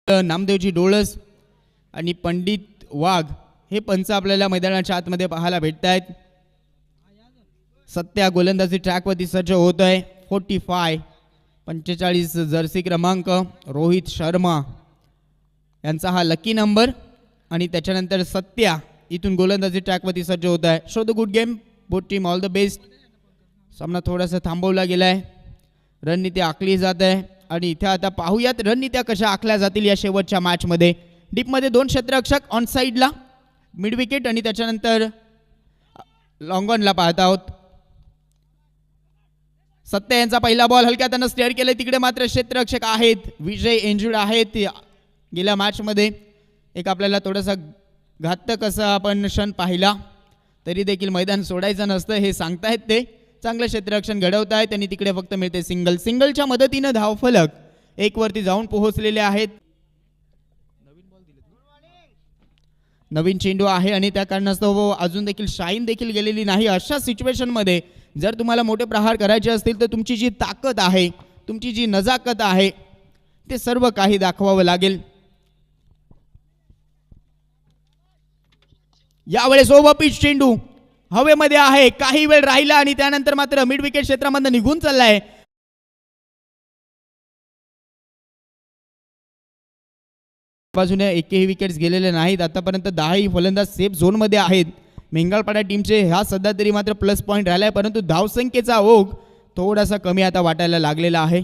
नामदेवजी डोळस आणि पंडित वाघ हे पंच आपल्याला मैदानाच्या आतमध्ये पाहायला भेटत आहेत. सत्या गोलंदाजी ट्रॅकवरती सज्ज होत आहे. 45 जर्सी क्रमांक रोहित शर्मा यांचा हा लकी नंबर. आणि त्याच्यानंतर सत्या इथून गोलंदाजी ट्रॅकवरती सज्ज होत आहे. Show the good game both team, all the best. सामना थोडासा थांबवला गेलाय, रणनीती आखली जात आहे आणि इथे आता पाहूयात रणनीत्या कशा आखल्या जातील या शेवटच्या मॅचमध्ये. डीपमध्ये 2 क्षेत्ररक्षक ऑन साईडला मिड विकेट आणि त्याच्यानंतर लॉंग ऑनला पाहत आहोत. सत्या यांचा पहिला बॉल हलक्या त्यानं स्टेअर केले, तिकडे मात्र क्षेत्ररक्षक आहेत. विजय इंजुर्ड आहेत. गेल्या मॅचमध्ये एक आपल्याला थोडासा घातक असा आपण क्षण पाहिला, तरी देखील मैदान सोडायचं नसतं हे सांगतायत ते. चांगलं क्षेत्ररक्षण घडवत आहेत त्यांनी. तिकडे फक्त मिळते सिंगल. सिंगलच्या मदतीनं धावफलक 1 वरती जाऊन पोहोचलेले आहेत. नवीन चेंडू आहे आणि त्या कारणास्तव अजून देखील शाईन देखील गेलेली नाही. अशा सिच्युएशनमध्ये जर तुम्हाला मोठे प्रहार करायचे असतील तर तुमची जी ताकद आहे, तुमची जी नजाकत आहे, ते सर्व काही दाखवावं लागेल. यावेळेस ओव्हरपिच चेंडू हवेमध्ये आहे, काही वेळ राहिला आणि त्यानंतर मात्र मिड विकेट क्षेत्रामधून निघून चाललाय. बाजूने एकही विकेट्स गेलेले नाहीत आतापर्यंत. 10ही फलंदाज सेफ झोन मध्ये आहेत मेंगाळपाडा टीमचे. ह्या सध्या तरी मात्र प्लस पॉईंट राहिलाय, परंतु धावसंख्येचा ओघ थोडासा कमी आता वाटायला लागलेला आहे.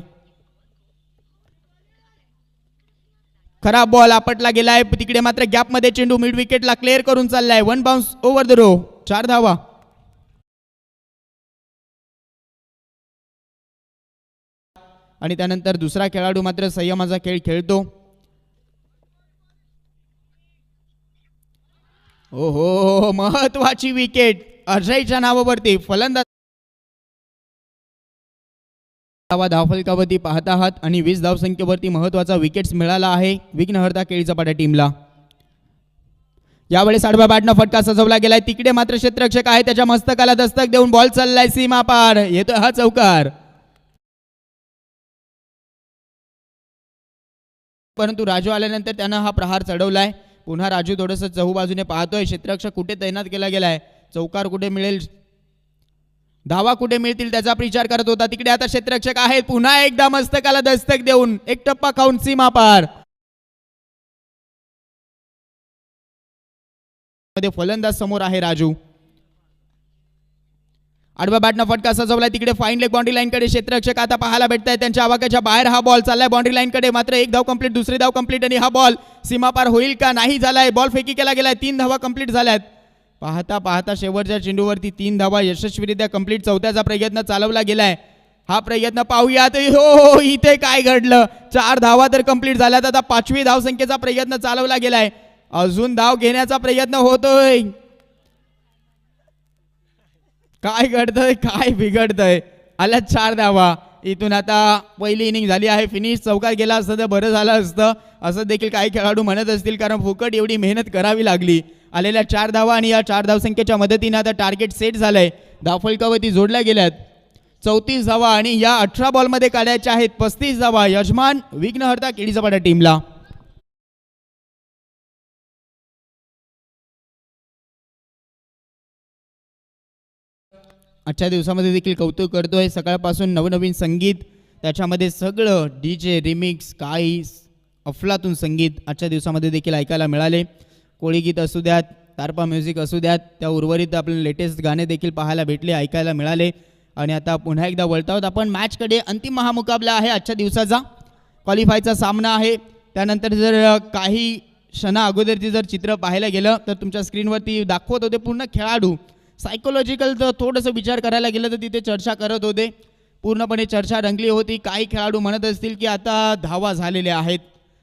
खराब बॉल आपटला गेलाय, तिकडे मात्र गॅप मध्ये चेंडू मिड विकेटला क्लिअर करून चाललाय. 1 बाउन्स ओव्हर द रो, 4 धावा. आणि त्यानंतर दुसरा खेळाडू मात्र संयमाचा खेळ खेळतो. ओहो, महत्वाची विकेट अजयच्या नावावरती. फलंदाज धावफलकावरती पाहत आहात आणि 20 धावसंख्येवरती महत्वाचा विकेट्स मिळाला आहे विघ्नहर्ता केळीचापाडा टीमला. यावेळेस आडव्या बॅटनं फटका सजवला गेलाय, तिकडे मात्र क्षेत्ररक्षक आहे, त्याच्या मस्तकाला दस्तक देऊन बॉल चाललाय सीमा पार. येतोय हा चौकार, परंतु राजू आल्यानंतर त्यानं हा प्रहार चढवलाय. पुन्हा राजू थोडंसं चहूबाजूने पाहतोय क्षेत्ररक्षक कुठे तैनात केला गेलाय, चौकार कुठे मिळेल, धावा कुठे मिळतील त्याचा विचार करत होता. तिकडे आता क्षेत्ररक्षक आहेत, पुन्हा एकदा मस्तकाला दस्तक देऊन एक टप्पा खाऊन सीमा पार. मध्ये फलंदाज समोर आहे राजू. आडव्या बॅटनं फटका सजवलाय, तिकडे फाईन लेग बाउंड्री लाईन कडे क्षेत्ररक्षक आता पाहायला भेटताय. त्यांच्या आवाक्याच्या बाहेर हा बॉल चाललाय बाउंड्री लाईन कडे. मात्र 1 धाव कंप्लीट, दुसरी धाव कंप्लीट आणि हा बॉल सीमा पार होईल का, नाही झालाय. बॉल फेकी केला गेलाय, 3 धावा कंप्लीट झाल्यात. पाहता पाहता शेवटच्या चेंडूवरती 3 धावा यशस्वीरित्या कंप्लीट. चौथ्याचा प्रयत्न चालवला गेलाय, हा प्रयत्न पाहूयात. हो, इथे काय घडलं, 4 धावा तर कंप्लीट झाल्यात. आता 5वी धावसंख्येचा प्रयत्न चालवला गेलाय, अजून धाव घेण्याचा प्रयत्न होतोय. काय घडतंय, काय बिघडतंय. आल्या 4 धावा. इथून आता पहिली इनिंग झाली आहे फिनिश. चौकार गेला असतं तर बरं झालं असतं असं देखील काही खेळाडू म्हणत असतील, कारण फुकट एवढी मेहनत करावी लागली. आलेल्या 4 धावा आणि या 4 धावसंख्येच्या मदतीने आता टार्गेट सेट झालंय. धावफलकावरती जोडल्या गेल्यात 34 धावा आणि या 18 बॉलमध्ये काढायच्या आहेत 35 धावा. यजमान विघ्नहर्ता केळीचापाडा टीमला. आजच्या दिवसामध्ये देखील कौतुक करतोय. सकाळपासून नवनवीन संगीत, त्याच्यामध्ये सगळं डीजे रिमिक्स, काही अफलातून संगीत आजच्या दिवसामध्ये देखील ऐकायला मिळाले. कोळी गीत असू द्यात, तारपा म्युझिक असू द्यात, त्या उर्वरित आपल्याला लेटेस्ट गाणे देखील पाहायला भेटले, ऐकायला मिळाले. आणि आता पुन्हा एकदा वळत आहोत आपण मॅचकडे. अंतिम महामुकाबला आहे आजच्या दिवसाचा, क्वालिफायचा सामना आहे. त्यानंतर जर काही क्षणा अगोदरची जर चित्र पाहायला गेलं तर तुमच्या स्क्रीनवरती दाखवत होते पूर्ण खेळाडू. सायकोलॉजिकल जर थोडंसं विचार करायला गेलं तर तिथे चर्चा करत होते, पूर्णपणे चर्चा रंगली होती. काही खेळाडू म्हणत असतील की आता धावा झालेल्या आहेत,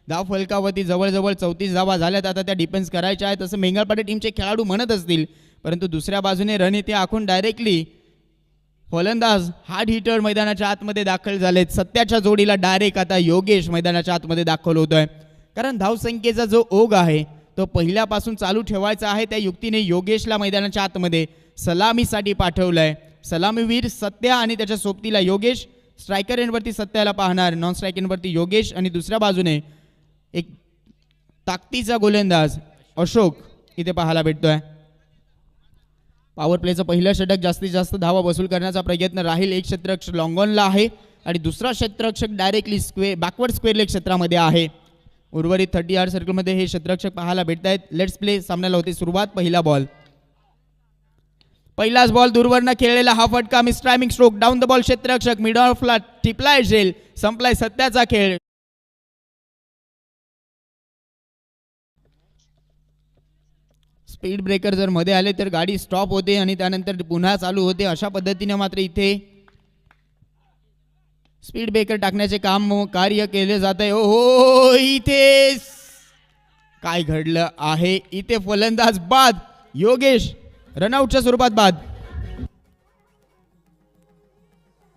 धाव फलकावरती जवळजवळ 34 धावा झाल्यात, आता त्या डिफेन्स करायच्या आहेत असं मेंगाळपाडा टीमचे खेळाडू म्हणत असतील. परंतु दुसऱ्या बाजूने रणनीती आखून डायरेक्टली फलंदाज हार्ड हिटर मैदानाच्या आतमध्ये दाखल झालेत. सत्याच्या जोडीला डायरेक्ट आता योगेश मैदानाच्या आतमध्ये दाखल होतोय, कारण धावसंख्येचा जो ओघ आहे तो पहिल्यापासून चालू ठेवायचा आहे. त्या युक्तीने योगेशला मैदानाच्या आतमध्ये सलामीसाठी पाठवलंय. सलामीवीर सत्या आणि त्याच्या सोबतीला योगेश. स्ट्रायकर एंडवरती सत्याला पाहणार, नॉन स्ट्रायक एंडवरती योगेश आणि दुसऱ्या बाजूने एक ताकदीचा गोलंदाज अशोक इथे पाहायला भेटतोय. पॉवर प्लेचं पहिलं षटक जास्तीत जास्त धावा वसूल करण्याचा प्रयत्न राहील. एक क्षेत्ररक्षक लॉंगॉनला आहे आणि दुसरा क्षेत्ररक्षक डायरेक्टली बॅकवर्ड स्क्वेअर लेग क्षेत्रामध्ये आहे. उर्वरित 30 यार्ड सर्कलमध्ये हे क्षेत्ररक्षक पाहायला भेटत आहेत. लेट्स प्ले सामन्याला होते सुरुवात. पहिला बॉल, पहिलाच बॉल दूरवरनं खेळलेला हा फटका, miss timing stroke, down the ball क्षेत्ररक्षक मिड ऑफला टिपलाय झेल, संपलाय सत्याचा खेळ. स्पीड ब्रेकर जर मध्ये आले तर गाडी स्टॉप होते आणि त्यानंतर पुन्हा चालू होते. अशा पद्धतीने मात्र इथे स्पीड ब्रेकर टाकण्याचे काम कार्य केले जात आहे. हो, इथे काय घडलं आहे? इथे फलंदाज बाद, योगेश रनआउटच्या स्वरूपात बाद.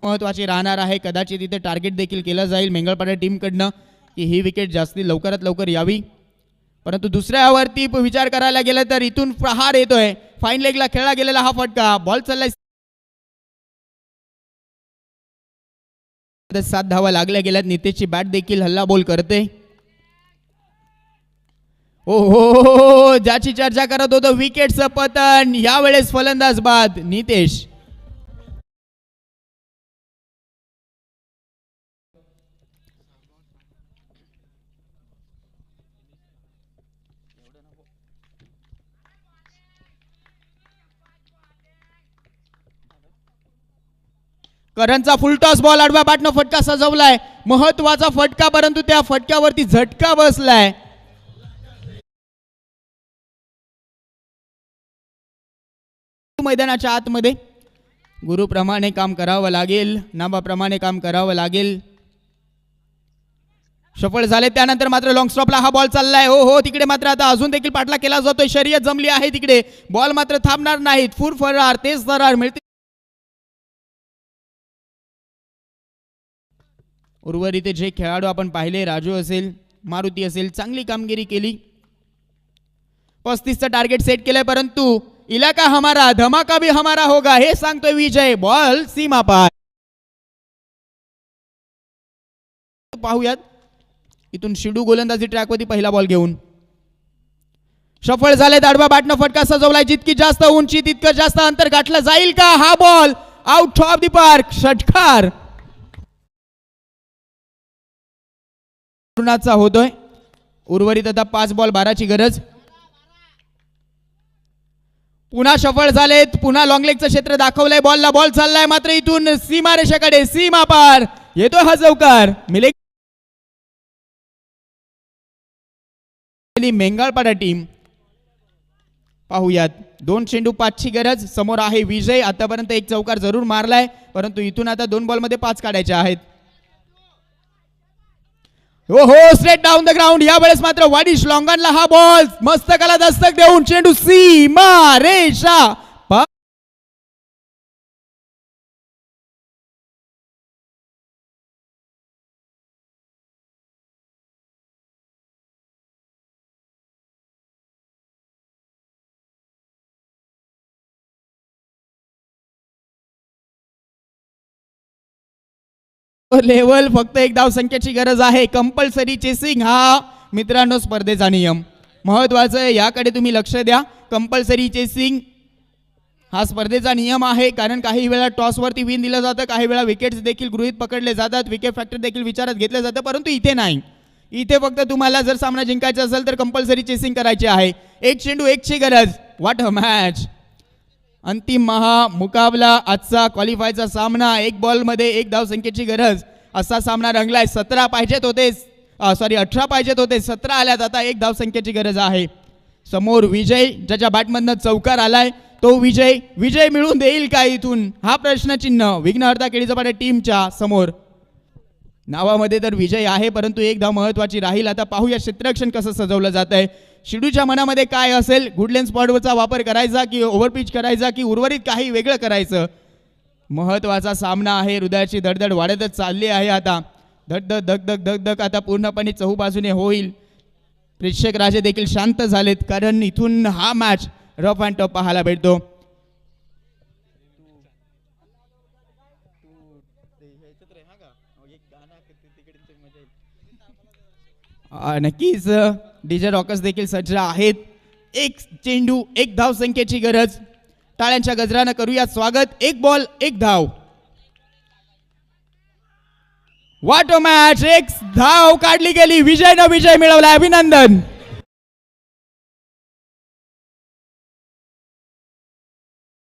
महत्वाची राहणार आहे. कदाचित इथे टार्गेट देखील केलं जाईल मेंगळपाडा टीमकडनं की ही विकेट जास्ती लवकरात लवकर यावी. परंतु दुसऱ्यावरती विचार करायला गेलं तर इथून प्रहार येतोय. फाईन लेगला खेळला गेलेला हा फटका, बॉल चाललाय 7 धावा लागल्या गेल्यात. नितेशची बॅट देखील हल्ला बोल करते. ओ हो, ज्याची चर्चा करत होतो विकेटचं पतन, यावेळेस फलंदाज बाद नितेश. करंजचा फुलटॉस बॉल आडव्या बॅटनं फटका सजवलाय. महत्वाचा फटका, परंतु त्या फटक्यावरती झटका बसलाय. मैदानाच्या आतमध्ये गुरुप्रमाणे काम करावं लागेल, नाबाप्रमाणे काम करावं लागेल. सफळ झाले. त्यानंतर मात्र लॉंग स्टॉपला हा बॉल चाललाय. हो, तिकडे मात्र आता अजून देखील पाठला केला जातोय. शर्यत जमली आहे तिकडे. बॉल मात्र थांबणार नाहीत. फूर फरार, तेज फरार मिळते. उर्वरित जे खेळाडू आपण पाहिले, राजू असेल, मारुती असेल, चांगली कामगिरी केली. 35चं टार्गेट सेट केलंय, परंतु इलाका हमारा, धमाका भी हमारा होगा हे सांगतोय विजय. बॉल सीमा पार. पाहूयात इथून शिडू गोलंदाजी ट्रॅकवरती पहिला बॉल घेऊन सफळ झाले. आडव्या बॅटनं फटका सजवलाय. जितकी जास्त उंची तितकं जास्त अंतर गाठलं जाईल का? हा ball out of the park, षटकार होतोय. उर्वरित आता 5 बॉल 12ची गरज. पुन्हा सफळ झालेत. पुन्हा लॉंग लेगचं क्षेत्र दाखवलंय. बॉलला बॉल चाललाय, मात्र इथून सीमा रेषेकडे, सीमा पार येतोय हा चौकार. मिले मेंगाळपाडा टीम. पाहूयात 2 चेंडू 5ची गरज. समोर आहे विजय. आतापर्यंत एक चौकार जरूर मारलाय, परंतु इथून आता 2 बॉल मध्ये 5 काढायचे आहेत. हो, स्ट्रेट डाऊन द ग्राउंड. यावेळेस मात्र वाडिश लॉंगनला हा बॉल मस्तकाला दस्तक देऊन चेंडू सीमा रेषा. लेवल फक्त एक धाव संख्येची गरज आहे. कंपल्सरी चेसिंग हा मित्रांनो स्पर्धेचा नियम. महत्वाचं आहे, याकडे तुम्ही लक्ष द्या. कंपल्सरी चेसिंग हा स्पर्धेचा नियम आहे. कारण काही वेळा टॉसवरती विन दिलं जातं, काही वेळा विकेट्स देखील गृहीत पकडले जातात, विकेट फॅक्टर देखील विचारात घेतलं जातं, परंतु इथे नाही. इथे फक्त तुम्हाला जर सामना जिंकायचा असेल तर कंपल्सरी चेसिंग करायची आहे. 1 चेंडू 1ची गरज. What a match. अंतिम मुकाबला आजचा क्वालिफायचा सामना. 1 बॉल मध्ये 1 धाव संख्येची गरज असा सामना रंगलाय. 17 पाहिजेत होते, 18 पाहिजेत होते, 17 आल्यात. आता 1 धाव संख्येची गरज आहे. समोर विजय, ज्याच्या बॅटमधनं चौकार आलाय, तो विजय मिळून देईल का इथून? हा प्रश्नचिन्ह विघ्नहर्ता केळीचपाडा टीमच्या समोर. नावामध्ये तर विजय आहे, परंतु 1 धाव महत्वाची राहील. आता पाहूया क्षेत्ररक्षण कसं सजवलं जात आहे. शिडूच्या मनामध्ये काय असेल? गुडलेन स्पॉटवरचा वापर करायचा की ओव्हरपिच करायचा की उर्वरित काही वेगळं करायचं? महत्वाचा सामना आहे. हृदयाची धडधड वाढतच चालली आहे. आता धडधड धगधग धगधग आता पूर्णपणे चहूबाजूने होईल. प्रेक्षक राजे देखील शांत झालेत, कारण इथून हा मॅच रफ अँड टफ पाहायला भेटतो. नक्कीच डीजे रॉकर्स देखील सज्ज आहेत. एक चेंडू एक धाव संख्येची गरज. टाळ्यांच्या गजरानं करूया स्वागत. एक बॉल एक धाव. वाट मॅच. एक धाव काढली गेली. विजय मिळवला. अभिनंदन.